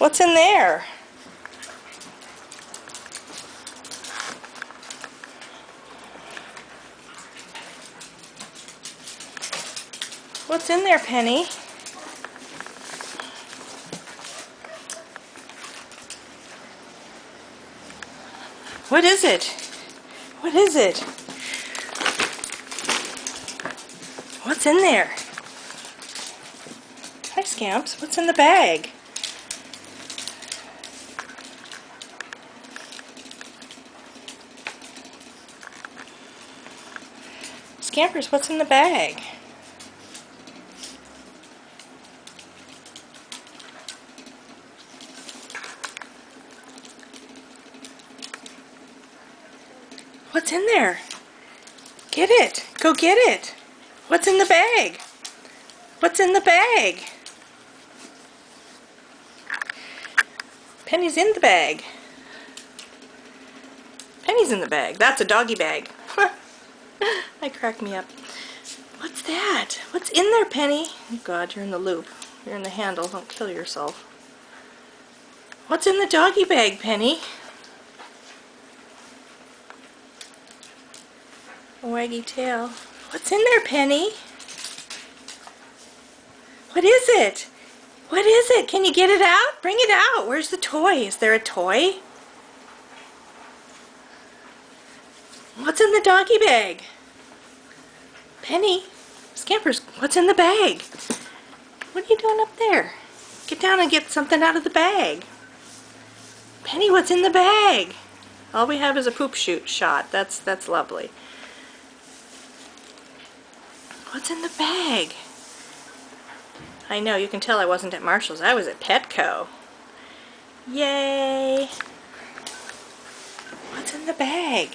What's in there? What's in there, Penny? What is it? What is it? What's in there? Hi, Scamps. What's in the bag? Scampers, what's in the bag? What's in there? Get it. Go get it. What's in the bag? What's in the bag? Penny's in the bag. Penny's in the bag. That's a doggy bag. That cracked me up. What's that? What's in there, Penny? Oh God, you're in the loop. You're in the handle. Don't kill yourself. What's in the doggy bag, Penny? A waggy tail. What's in there, Penny? What is it? What is it? Can you get it out? Bring it out. Where's the toy? Is there a toy? What's in the doggy bag? Penny, Scampers, what's in the bag? What are you doing up there? Get down and get something out of the bag. Penny, what's in the bag? All we have is a poop shoot shot. That's lovely. What's in the bag? I know, you can tell I wasn't at Marshall's. I was at Petco. Yay! What's in the bag?